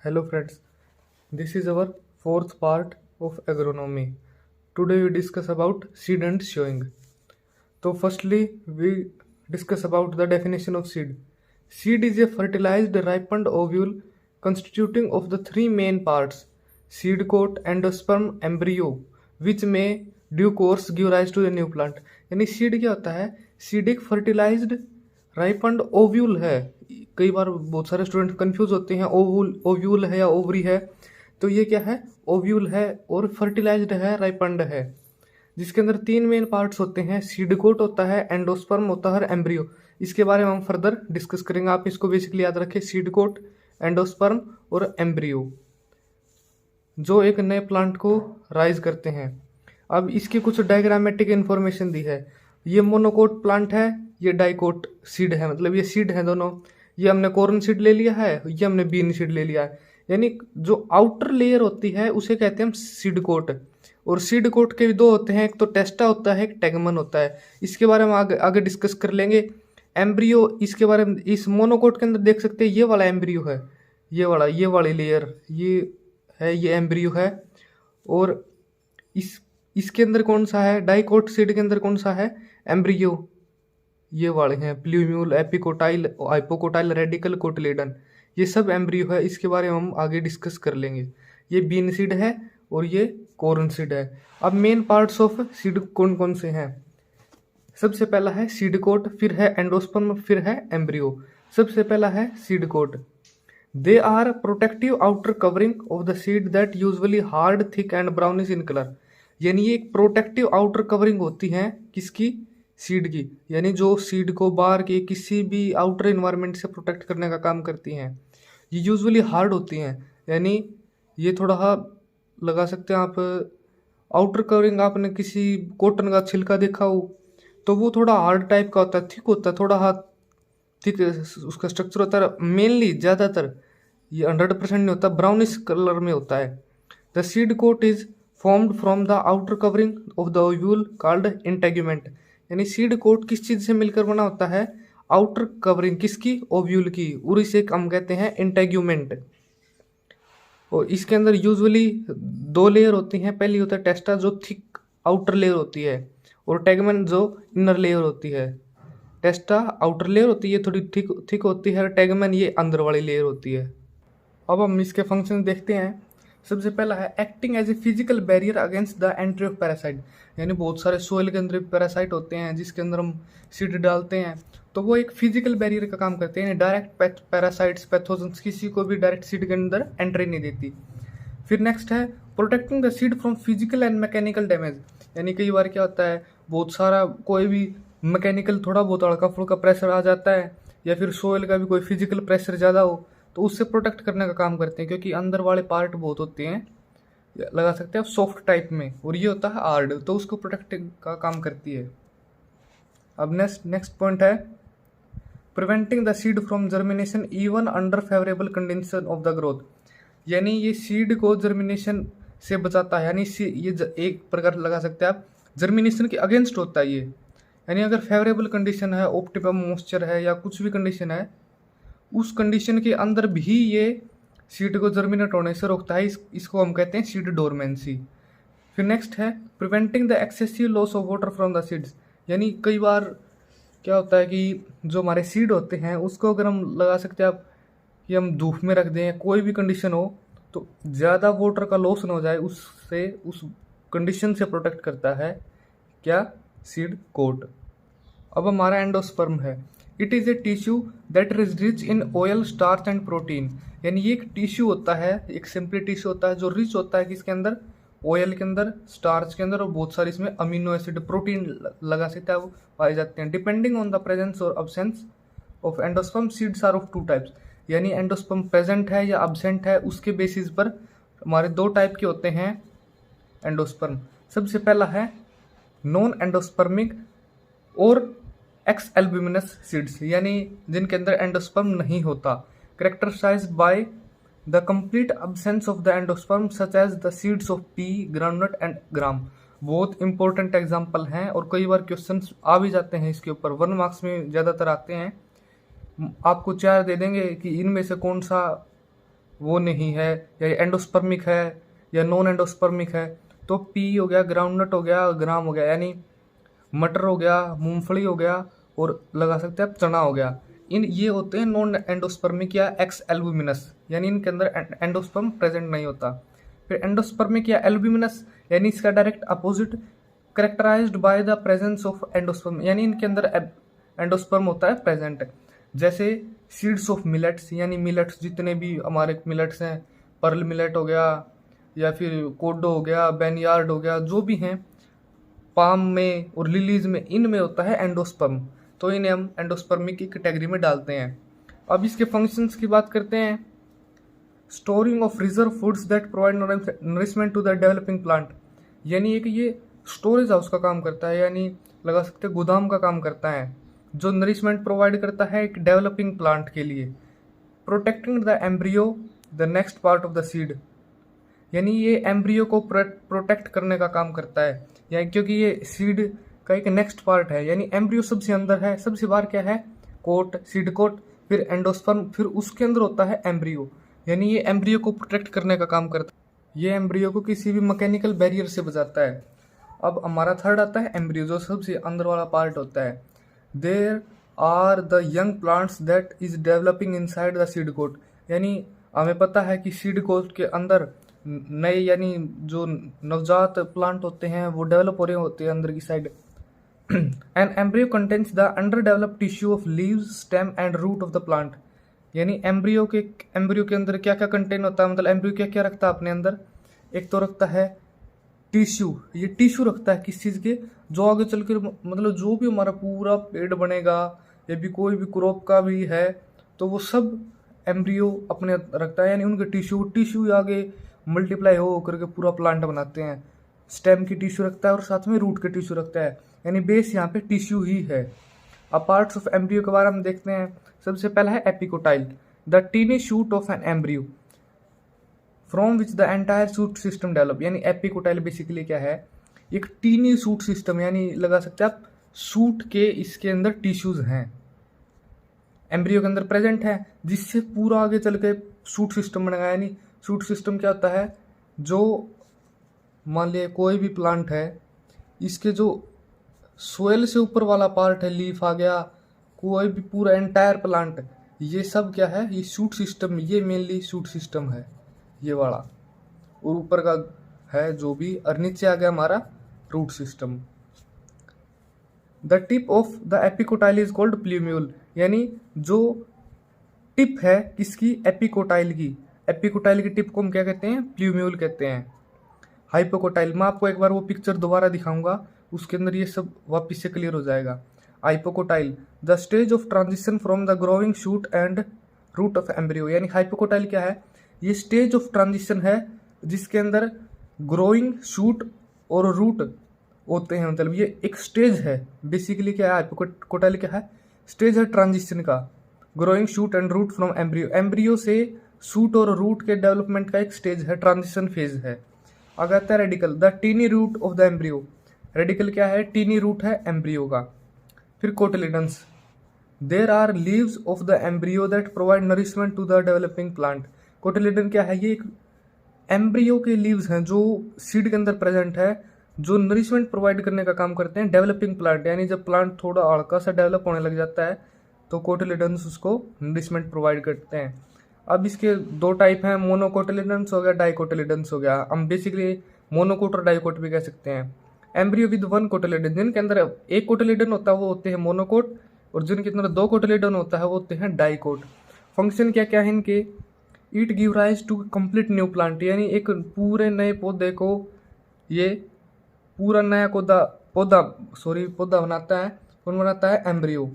Hello friends, this is our fourth part of agronomy. Today we discuss about seed and sowing. So firstly we discuss about the definition of seed. Seed is a fertilized ripened ovule constituting of the three main parts seed coat, endosperm, embryo which may due course give rise to a new plant. यानी seed क्या होता है? Seed एक fertilised ripened ovule है। कई बार बहुत सारे student confuse होते हैं ओव्यूल है या ओवरी है। तो ये क्या है? ओव्यूल है और फर्टिलाइज्ड है, राइपंड है, जिसके अंदर तीन मेन पार्ट्स होते हैं। सीड कोट होता है, एंडोस्पर्म होता है और एम्ब्रियो। इसके बारे में हम फर्दर डिस्कस करेंगे। आप इसको बेसिकली याद रखें, सीड कोट, एंडोस्पर्म और एम्ब्रियो जो एक नए प्लांट को राइज करते हैं। अब इसकी कुछ डायग्रामेटिक इन्फॉर्मेशन दी है। ये मोनोकोट प्लांट है, ये डाइकोट सीड है, मतलब ये सीड है दोनों। ये हमने कॉर्न सीड ले लिया है, ये हमने बीन सीड ले लिया है। यानी जो आउटर लेयर होती है उसे कहते हैं हम सीड कोट। और सीड कोट के भी दो होते हैं, एक तो टेस्टा होता है, एक टेगमन होता है। इसके बारे में आगे डिस्कस कर लेंगे। एम्ब्रियो, इसके बारे में इस मोनोकोट के अंदर देख सकते हैं, ये वाला एम्ब्रियो है, ये वाली लेयर ये है, ये एम्ब्रियो है। और इसके अंदर कौन सा है? डाइकोट सीड के अंदर कौन सा है? एम्ब्रियो। ये वाले हैं plumule, epicotyl, hypocotyl, radical, cotyledon, ये सब एम्ब्रियो है। इसके बारे में हम आगे डिस्कस कर लेंगे। ये बीन सीड है और ये कॉर्न सीड है। अब मेन पार्ट्स ऑफ सीड कौन कौन से हैं? सबसे पहला है सीड कोट, फिर है एंडोस्पर्म, फिर है एम्ब्रियो। सबसे पहला है seed coat. They are protective outer covering of the seed that usually hard, thick and brownish in colour. यानी ये एक प्रोटेक्टिव आउटर कवरिंग होती है किसकी? सीड की। यानी जो सीड को बाहर के किसी भी आउटर इन्वायरमेंट से प्रोटेक्ट करने का काम करती हैं। ये यूजुअली हार्ड होती हैं, यानी ये थोड़ा लगा सकते हैं आप। आउटर कवरिंग आपने किसी कॉटन का छिलका देखा हो तो वो थोड़ा हार्ड टाइप का होता है, थिक होता है, थोड़ा थिक उसका स्ट्रक्चर होता है। मेनली ज़्यादातर ये 100% नहीं होता, ब्राउनिश कलर में होता है। The seed coat is formed from the outer covering of the ovule called integument. यानी सीड कोट किस चीज़ से मिलकर बना होता है? आउटर कवरिंग किसकी? ओव्यूल की, और इसे हम कहते हैं इंटेग्यूमेंट। और इसके अंदर यूजुअली दो लेयर होती हैं। पहली होता है टेस्टा जो थिक आउटर लेयर होती है, और टेगमन जो इनर लेयर होती है। टेस्टा आउटर लेयर होती है, थोड़ी थिक होती है, और टेगमन ये अंदर वाली लेयर होती है। अब हम इसके फंक्शन देखते हैं। सबसे पहला है acting as a physical barrier against the entry of parasite. यानी बहुत सारे सोइल के अंदर पैरासाइट होते हैं जिसके अंदर हम सीड डालते हैं, तो वो एक फिजिकल बैरियर का काम करते हैं। डायरेक्ट पैरासाइट्स, पैथोजेंस किसी को भी डायरेक्ट सीड के अंदर एंट्री नहीं देती। फिर नेक्स्ट है protecting the seed from physical and mechanical damage. यानी कई बार क्या होता है, बहुत सारा कोई भी मैकेनिकल थोड़ा बहुत हल्का फुल्का प्रेशर आ जाता है, या फिर सोइल का भी कोई फिजिकल प्रेशर ज़्यादा हो, तो उससे प्रोटेक्ट करने का काम करते हैं। क्योंकि अंदर वाले पार्ट बहुत होते हैं, लगा सकते हैं आप, सॉफ्ट टाइप में, और ये होता है हार्ड, तो उसको प्रोटेक्ट का काम करती है। अब नेक्स्ट पॉइंट है preventing the seed from germination even under favourable condition of the growth. यानी ये सीड को जर्मिनेशन से बचाता है। यानी ये एक प्रकार लगा सकते हैं आप, जर्मिनेशन के अगेंस्ट होता है ये। यानी अगर फेवरेबल कंडीशन है, ऑप्टिमम मॉइस्चर है, या कुछ भी कंडीशन है, उस कंडीशन के अंदर भी ये सीड को जर्मिनेट होने से रोकता है। इसको हम कहते हैं सीड डोरमेंसी। फिर नेक्स्ट है preventing the excessive loss of water from the seeds. यानी कई बार क्या होता है कि जो हमारे सीड होते हैं उसको अगर हम लगा सकते हैं आप कि हम धूप में रख दें, कोई भी कंडीशन हो, तो ज़्यादा वाटर का लॉस ना हो जाए, उससे उस कंडीशन से प्रोटेक्ट करता है क्या? Seed coat. अब हमारा एंडोस्पर्म है। It is a tissue that is rich in oil, starch and protein. यानी ये एक टिश्यू होता है, एक सिंपली टिश्यू होता है जो रिच होता है किसके अंदर? ऑयल के अंदर, स्टार्च के अंदर, और बहुत सारी इसमें अमीनो एसिड, प्रोटीन लगा सकते हैं, वो पाए जाते हैं। डिपेंडिंग ऑन द प्रेजेंस और absence of endosperm, seeds are of two types. यानी एंडोस्पर्म प्रेजेंट है या अब्सेंट है, उसके बेसिस पर हमारे दो टाइप के होते हैं एंडोस्पर्म। सबसे पहला है नॉन एंडोस्पर्मिक और एक्स एल्ब्यूमिनस सीड्स, यानी जिनके अंदर एंडोस्पर्म नहीं होता, characterised by the complete absence of the endosperm such as the seeds of pea, groundnut and gram. बहुत इंपॉर्टेंट एग्जांपल हैं, और कई बार क्वेश्चंस आ भी जाते हैं इसके ऊपर, 1 मार्क्स में ज़्यादातर आते हैं। आपको 4 दे देंगे कि इनमें से कौन सा वो नहीं है, या एंडोस्पर्मिक है या नॉन एंडोस्पर्मिक है। तो पी हो गया, ग्राउंडनट हो गया, ग्राम हो गया, यानी मटर हो गया, मूंगफली हो गया, और लगा सकते हैं आप चना हो गया। इन ये होते हैं नॉन एंडोस्पर्मिक या एक्स एल्बुमिनस, यानी इनके अंदर एंडोस्पर्म प्रेजेंट नहीं होता। फिर एंडोस्पर्मिक या एल्बुमिनस, यानी इसका direct opposite, characterised by the presence of endosperm, यानी इनके अंदर एंडोस्पर्म होता है प्रेजेंट। जैसे सीड्स ऑफ मिलेट्स, यानी मिलेट्स जितने भी हमारे मिलेट्स हैं, पर्ल मिलेट हो गया या फिर कोडो हो गया, बैनियार्ड हो गया, जो भी हैं, पाम में और लिलीज में, इनमें होता है एंडोस्पर्म। तो इन्हें हम एंडोस्पर्मिक की कैटेगरी में डालते हैं। अब इसके फंक्शंस की बात करते हैं। Storing of reserve foods that provide nourishment to the developing plant, यानी एक ये स्टोरेज हाउस का काम करता है, यानी लगा सकते हैं गोदाम का काम करता है, जो नरिशमेंट प्रोवाइड करता है एक डेवलपिंग प्लांट के लिए। Protecting the embryo the next part of the seed, यानी ये एम्ब्रियो को प्रोटेक्ट करने का काम करता है, यानी क्योंकि ये सीड का एक नेक्स्ट पार्ट है, यानी एम्ब्रियो सबसे अंदर है, सबसे बाहर क्या है, कोट, सीड कोट, फिर एंडोस्पर्म, फिर उसके अंदर होता है एम्ब्रियो, यानी ये एम्ब्रियो को प्रोटेक्ट करने का काम करता है। ये एम्ब्रियो को किसी भी मैकेनिकल बैरियर से बचाता है। अब हमारा थर्ड आता है एम्ब्रियो, जो सबसे अंदर वाला पार्ट होता है। There are the young plants that is developing inside the seed coat, यानी हमें पता है कि सीड कोट के अंदर नए, यानी जो नवजात प्लांट होते हैं वो डेवलप हो रहे होते हैं अंदर की side. An embryo contains the under developed tissue of leaves, stem and root of the plant, यानी एम्ब्रियो के अंदर क्या क्या कंटेन होता है, मतलब एम्ब्रियो क्या क्या रखता है अपने अंदर। एक तो रखता है टिश्यू, ये टिश्यू रखता है किस चीज़ के, जो आगे चल कर मतलब जो भी हमारा पूरा पेड़ बनेगा या भी कोई भी क्रॉप का भी है, तो वो सब एम्ब्रियो अपने रखता है, यानी उनके टिश्यू आगे मल्टीप्लाई हो करके पूरा प्लांट बनाते हैं। स्टेम की टिश्यू रखता है और साथ में रूट के टिश्यू रखता है, यानी बेस यहाँ पे टिश्यू ही है। अब पार्ट्स ऑफ एम्ब्रियो के बारे में देखते हैं। सबसे पहला है epicotyl, the tiny shoot of an embryo from which the entire shoot system develop, यानी एपिकोटाइल बेसिकली क्या है, एक टीनी शूट सिस्टम, यानी लगा सकते हैं आप शूट के इसके अंदर टिश्यूज हैं, एम्ब्रियो के अंदर प्रेजेंट है, जिससे पूरा आगे चल के शूट सिस्टम बनेगा। यानी शूट सिस्टम क्या होता है, जो मान लिया कोई भी प्लांट है, इसके जो सोयल से ऊपर वाला पार्ट है, लीफ आ गया, कोई भी पूरा एंटायर प्लांट, ये सब क्या है, ये शूट सिस्टम, ये मेनली शूट सिस्टम है ये वाला, और ऊपर का है जो भी, और नीचे आ गया हमारा root system. The tip of the epicotyl is called plumule, यानी जो टिप है किसकी, एपिकोटाइल की, एपिकोटाइल की टिप को हम क्या कहते हैं, प्ल्यूम्यूल कहते हैं। हाइपोकोटाइल, मैं आपको एक बार वो पिक्चर दोबारा दिखाऊंगा, उसके अंदर ये सब वापिस से क्लियर हो जाएगा। Hypocotyl, the stage of transition from the growing shoot and root of embryo, यानी हाइपोकोटाइल क्या है, ये स्टेज ऑफ ट्रांजिशन है जिसके अंदर ग्रोइंग शूट और रूट होते हैं, मतलब ये एक स्टेज है बेसिकली। क्या है हाइपोकोटाइल, क्या है, स्टेज है ट्रांजिशन का, growing shoot and root from embryo, embryo से शूट और रूट के डेवलपमेंट का एक स्टेज है, ट्रांजिशन फेज है। अगर आता है radicle, the tiny root of the embryo, radicle क्या है, टीनी रूट है एम्ब्रियो का। फिर cotyledons, there are leaves of the embryo that provide nourishment to the developing plant. Cotyledon क्या है, ये एक एम्ब्रियो के लीव्स हैं जो सीड के अंदर प्रेजेंट है, जो नरिशमेंट प्रोवाइड करने का काम करते हैं डेवलपिंग प्लांट, यानी जब प्लांट थोड़ा हल्का सा डेवलप होने लग जाता है तो कोटिलिडन्स उसको नरिशमेंट प्रोवाइड करते हैं। अब इसके दो टाइप हैं, मोनोकोटिलिडन्स हो गया, डाइकोटिलिडन्स हो गया। हम बेसिकली मोनोकोट और डाइकोट भी कह सकते हैं। एम्ब्रियो विद वन कोटिलिडन, जिनके अंदर एक कोटिलिडन होता है वो होते हैं मोनोकोट, और जिनके अंदर दो कोटिलिडन होता है वो होते हैं डाइकोट। फंक्शन क्या क्या है इनके, it give rise to complete new plant, यानी एक पूरे नए पौधे को ये पूरा नया पौधा बनाता है, कौन बनाता है, embryo.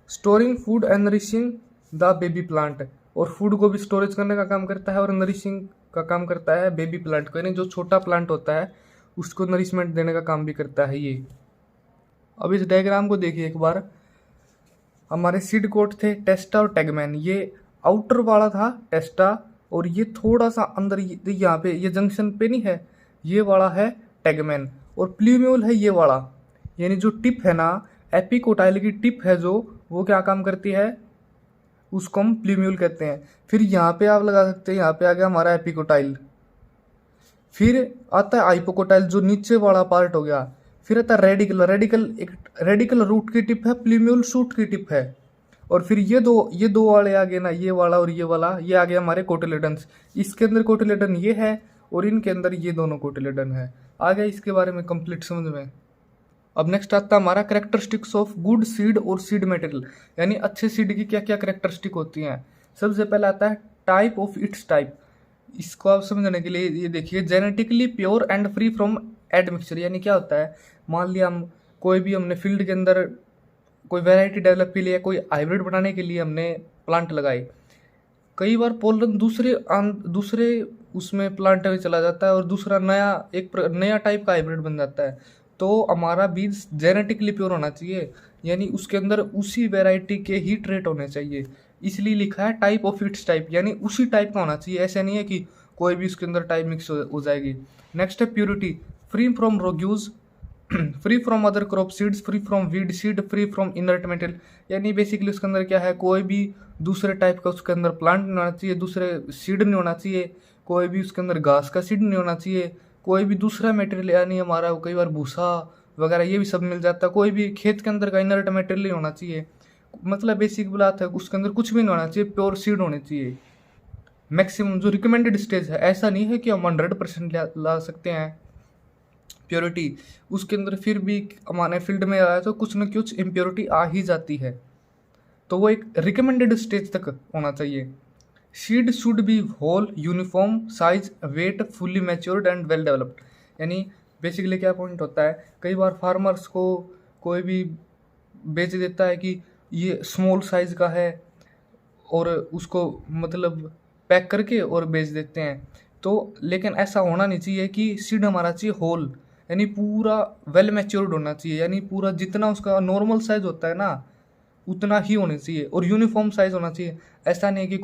Storing food and nourishing the baby plant, और फूड को भी स्टोरेज करने का काम करता है और नरिशिंग का काम करता है बेबी प्लांट को, यानी जो छोटा प्लांट होता है उसको नरिशमेंट देने का काम भी करता है ये। अब इस डायग्राम को देखिए एक बार, हमारे सीड कोट थे टेस्टा और टेगमैन, ये आउटर वाला था टेस्टा, और ये थोड़ा सा अंदर यहाँ पे ये जंक्शन पे नहीं है, ये वाला है टेगमैन, और प्ल्यूम्यूल है ये वाला, यानी जो टिप है ना, एपिकोटाइल की टिप है जो, वो क्या काम करती है, उसको हम प्लूम्यूल कहते हैं। फिर यहाँ पे आप लगा सकते हैं, यहाँ पे आ गया हमारा एपिकोटाइल। फिर आता है हाइपोकोटाइल जो नीचे वाला पार्ट हो गया। फिर आता है रेडिकल। एक रेडिकल रूट की टिप है, प्लूम्यूल शूट की टिप है। और फिर ये दो वाले आ गए ना, ये वाला और ये वाला, ये आ गया हमारे कोटिलेडन्स। इसके अंदर कोटिलेडन ये है और इनके अंदर ये दोनों कोटिलेडन है। आ गया इसके बारे में कंप्लीट समझ में। अब नेक्स्ट आता है हमारा कैरेक्टरिस्टिक्स ऑफ गुड सीड और सीड मटेरियल, यानी अच्छे सीड की क्या क्या कैरेक्टरिस्टिक होती हैं। सबसे पहले आता है टाइप ऑफ इट्स टाइप। इसको आप समझने के लिए ये देखिए, genetically pure and free from admixture. यानी क्या होता है, मान लिया हम कोई भी हमने फील्ड के अंदर कोई वैरायटी डेवलप के लिए, कोई हाइब्रिड बनाने के लिए हमने प्लांट लगाए, कई बार पोलन दूसरे उसमें प्लांट में चला जाता है और दूसरा नया टाइप का हाइब्रिड बन जाता है। तो हमारा बीज जेनेटिकली प्योर होना चाहिए, यानी उसके अंदर उसी वैरायटी के ही ट्रेट होने चाहिए। इसलिए लिखा है टाइप ऑफ इट्स टाइप, यानी उसी टाइप का होना चाहिए। ऐसा नहीं है कि कोई भी उसके अंदर टाइप मिक्स हो जाएगी। नेक्स्ट है purity, free from rogues, free from other crop seeds, free from weed seed, free from inert material. यानी बेसिकली उसके अंदर क्या है, कोई भी दूसरे टाइप का उसके अंदर प्लांट नहीं होना चाहिए, दूसरे सीड नहीं होना चाहिए, कोई भी उसके अंदर घास का सीड नहीं होना चाहिए, कोई भी दूसरा मटेरियल, यानी हमारा कई बार भूसा वगैरह ये भी सब मिल जाता है, कोई भी खेत के अंदर का इनर्ट मटेरियल नहीं होना चाहिए। मतलब बेसिक बात है, उसके अंदर कुछ भी नहीं होना चाहिए, प्योर सीड होने चाहिए। मैक्सिमम जो रिकमेंडेड स्टेज है, ऐसा नहीं है कि हम 100% ला सकते हैं प्योरिटी, उसके अंदर फिर भी हमारे फील्ड में आया तो कुछ न कुछ इम्प्योरिटी आ ही जाती है, तो वो एक रिकमेंडेड स्टेज तक होना चाहिए। Seed should be whole, uniform size, weight, fully matured and well developed. यानी बेसिकली क्या पॉइंट होता है, कई बार फार्मर्स को कोई भी बेच देता है कि ये स्मॉल साइज का है और उसको मतलब पैक करके और बेच देते हैं। तो लेकिन ऐसा होना नहीं चाहिए कि सीड हमारा चाहिए होल, यानी पूरा वेल मैच्योर्ड होना चाहिए, यानी पूरा जितना उसका नॉर्मल साइज होता है ना उतना ही होना चाहिए, और यूनिफॉर्म साइज होना चाहिए। ऐसा नहीं है कि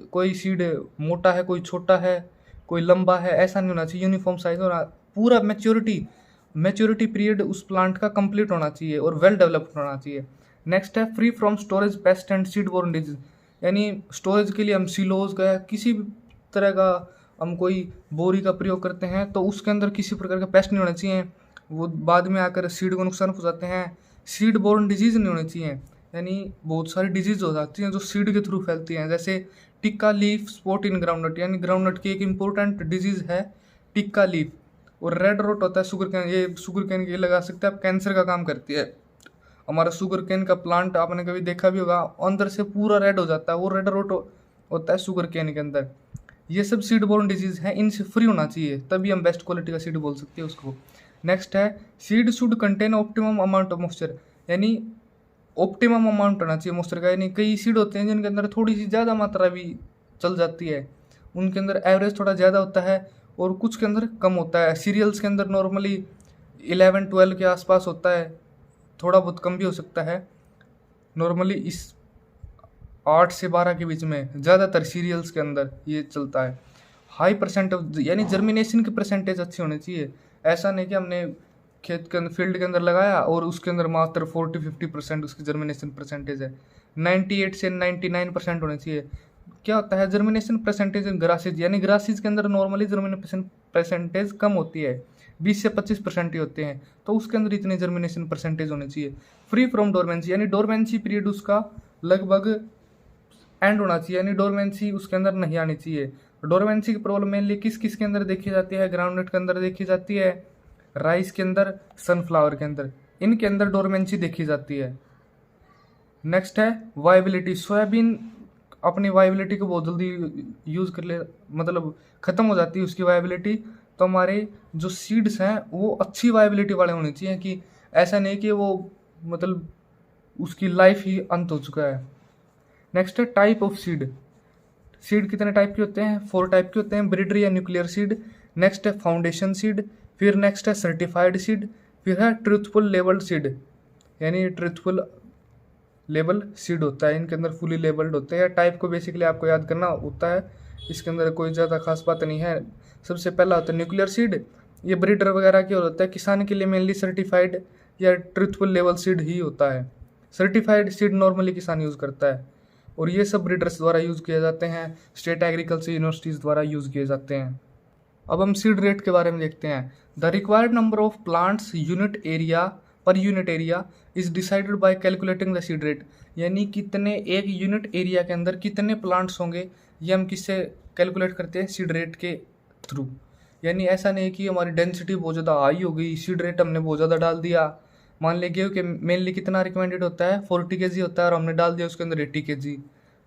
कोई सीड मोटा है, कोई छोटा है, कोई लंबा है, ऐसा नहीं होना चाहिए। यूनिफॉर्म साइज होना, पूरा मैच्योरिटी पीरियड उस प्लांट का कंप्लीट होना चाहिए और वेल डेवलप्ड होना चाहिए। नेक्स्ट है free from storage, paste and seed borne disease. यानी स्टोरेज के लिए हम सिलोज का किसी भी तरह का हम कोई बोरी का प्रयोग करते हैं तो उसके अंदर किसी प्रकार का पेस्ट नहीं होना चाहिए, वो बाद में आकर सीड को नुकसान पहुंचाते हैं। सीड बोर्न डिजीज नहीं होनी चाहिए, यानी बहुत सारी डिजीज हो जाती हैं जो सीड के थ्रू फैलती हैं, जैसे tikka leaf spot in groundnut, यानी ग्राउंडनट की एक इम्पोर्टेंट डिजीज है टिक्का लीफ। और रेड रोट होता है शुगर कैन, ये शुगर कैन के लगा सकते हैं आप, कैंसर का काम करती है। हमारा शुगर कैन का प्लांट आपने कभी देखा भी होगा, अंदर से पूरा रेड हो जाता है, वो रेड रोट होता है शुगर कैन के अंदर। ये सब सीड बोर्न डिजीज है, इनसे फ्री होना चाहिए, तभी हम बेस्ट क्वालिटी का सीड बोल सकते हैं उसको। नेक्स्ट है seed should contain optimum amount of moisture, यानी ऑप्टिमम अमाउंट होना चाहिए मॉइस्चर का। यानी कई सीड होते हैं जिनके अंदर थोड़ी सी ज़्यादा मात्रा भी चल जाती है, उनके अंदर एवरेज थोड़ा ज़्यादा होता है और कुछ के अंदर कम होता है। सीरियल्स के अंदर नॉर्मली 11-12 के आसपास होता है, थोड़ा बहुत कम भी हो सकता है। नॉर्मली इस 8 से 12 के बीच में ज़्यादातर सीरियल्स के अंदर ये चलता है। हाई परसेंट यानी जर्मिनेशन की परसेंटेज अच्छी होनी चाहिए। ऐसा नहीं कि हमने खेत के अंदर फील्ड के अंदर लगाया और उसके अंदर मात्र 40-50% उसकी जर्मिनेशन परसेंटेज है, 98 से 99% होनी चाहिए। क्या होता है जर्मिनेशन परसेंटेज ग्रासेज, यानी ग्रासेज के अंदर नॉर्मली जर्मिनेशन परसेंटेज कम होती है, 20 से 25% ही होते हैं, तो उसके अंदर इतनी जर्मिनेशन परसेंटेज होनी चाहिए। फ्री फ्रॉम डोरमेंसी, यानी डोरमेंसी पीरियड उसका लगभग एंड होना चाहिए, यानी डोरमेंसी उसके अंदर नहीं आनी चाहिए। डोरमेंसी की प्रॉब्लम मेनली किस किस के अंदर देखी जाती है, ग्राउंडनट के अंदर देखी जाती है, राइस के अंदर, सनफ्लावर के अंदर, इनके अंदर डोरमेंसी देखी जाती है। नेक्स्ट है वायबिलिटी, सोयाबीन अपनी वायबिलिटी को बहुत जल्दी यूज़ कर ले, मतलब ख़त्म हो जाती है उसकी वायबिलिटी, तो हमारे जो सीड्स हैं वो अच्छी वायबिलिटी वाले होने चाहिए, कि ऐसा नहीं कि वो मतलब उसकी लाइफ ही अंत हो चुका है। नेक्स्ट है टाइप ऑफ सीड, सीड कितने टाइप के होते हैं, 4 टाइप के होते हैं, ब्रीडर या न्यूक्लियर सीड। नेक्स्ट है फाउंडेशन सीड, फिर नेक्स्ट है सर्टिफाइड सीड, फिर है ट्रूथफुल लेबल्ड सीड, यानी ट्रूथफुल लेबल सीड होता है, इनके अंदर फुली लेबल्ड होते हैं। टाइप को बेसिकली आपको याद करना होता है, इसके अंदर कोई ज़्यादा खास बात नहीं है। सबसे पहला होता है न्यूक्लियर सीड, ये ब्रीडर वगैरह के होता है, किसान के लिए मेनली सर्टिफाइड या ट्रूथफुल लेबल सीड ही होता है। सर्टिफाइड सीड नॉर्मली किसान यूज़ करता है। और ये सब ब्रीडर्स द्वारा यूज़ किए जाते हैं, स्टेट एग्रीकल्चर यूनिवर्सिटीज़ द्वारा यूज़ किए जाते हैं। अब हम सीड रेट के बारे में देखते हैं। The required number of plants per unit area is decided by calculating the seed rate, यानी कितने एक यूनिट एरिया के अंदर कितने प्लांट्स होंगे, ये हम किससे कैलकुलेट करते हैं, सीड रेट के थ्रू। यानी ऐसा नहीं कि हमारी डेंसिटी बहुत ज़्यादा हाई हो गई, सीड रेट हमने बहुत ज़्यादा डाल दिया। मान लीजिए कि मेनली कितना रिकमेंडेड होता है, 40 kg होता है और हमने डाल दिया उसके अंदर 80 kg,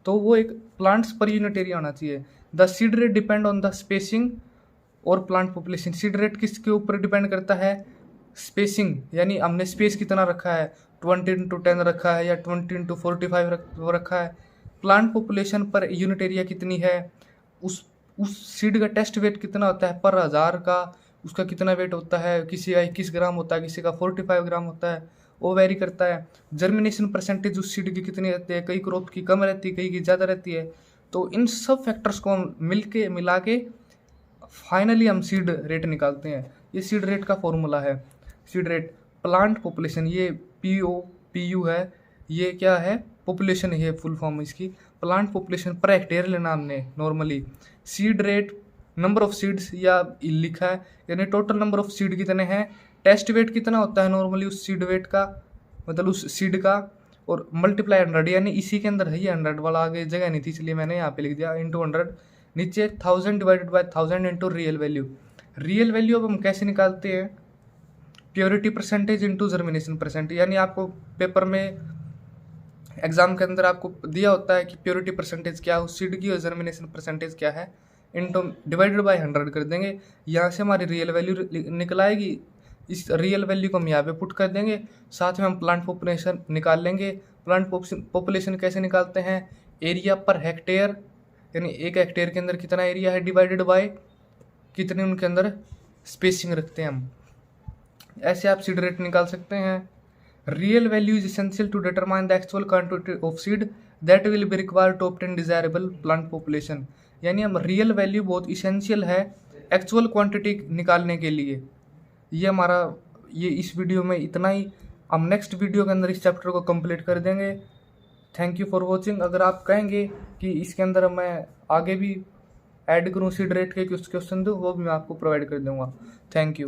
तो वो एक प्लांट्स पर यूनिट एरिया होना चाहिए। The seed rate depend on the spacing और प्लांट पॉपुलेशन। सीड रेट किसके ऊपर डिपेंड करता है, स्पेसिंग, यानी हमने स्पेस कितना रखा है, 20x10 रखा है या 20x45 रखा है। Plant population per unit area कितनी है, उस सीड का टेस्ट वेट कितना होता है पर 1000 का, उसका कितना वेट होता है, किसी का 21 ग्राम होता है, किसी का 45 ग्राम होता है, वो वेरी करता है। जर्मिनेशन परसेंटेज उस सीड की कितनी रहती है, कई क्रॉप की कम रहती है, कई की ज़्यादा रहती है। तो इन सब फैक्टर्स को हम मिला के फाइनली हम सीड रेट निकालते हैं। ये सीड रेट का फॉर्मूला है। सीड रेट प्लांट पॉपुलेशन, ये PU है, ये क्या है, पॉपुलेशन है, फुल फॉर्म इसकी प्लांट पॉपुलेशन पर हेक्टेयर लेना हमने normally. Seed rate number of seeds या लिखा है, यानी टोटल नंबर ऑफ सीड कितने हैं, टेस्ट वेट कितना होता है नॉर्मली उस सीड वेट का, मतलब उस सीड का, और मल्टीप्लाई 100, यानी इसी के अंदर है ये 100 वाला, आगे जगह नहीं थी इसलिए मैंने यहाँ पे लिख दिया, इंटू 100, नीचे 1000 divided by 1000 into real value. Real value अब हम कैसे निकालते हैं, purity percentage into germination percentage. यानी आपको पेपर में एग्जाम के अंदर आपको दिया होता है कि प्योरिटी परसेंटेज क्या है उस सीड की और जर्मिनेशन परसेंटेज क्या है, इंटू डिवाइडेड बाय 100 कर देंगे। यहाँ से हमारी रियल वैल्यू निकल आएगी। इस रियल वैल्यू को हम यहाँ पे पुट कर देंगे, साथ में हम प्लांट पॉपुलेशन निकाल लेंगे। प्लांट पॉपुलेशन कैसे निकालते हैं, एरिया पर हेक्टेयर, यानी एक हेक्टेयर के अंदर कितना एरिया है, डिवाइडेड बाय कितने उनके अंदर स्पेसिंग रखते हैं हम। ऐसे आप सीड रेट निकाल सकते हैं। Real value is essential to determine the actual quantity of seed that will be required to obtain desirable plant population. यानी हम रियल वैल्यू बहुत इसेंशियल है एक्चुअल क्वांटिटी निकालने के लिए। ये हमारा इस वीडियो में इतना ही। हम नेक्स्ट वीडियो के अंदर इस चैप्टर को कंप्लीट कर देंगे। Thank you for watching. अगर आप कहेंगे कि इसके अंदर मैं आगे भी ऐड करूँ सीड रेट के कुछ क्वेश्चन दूँ, वो भी मैं आपको प्रोवाइड कर दूँगा। Thank you.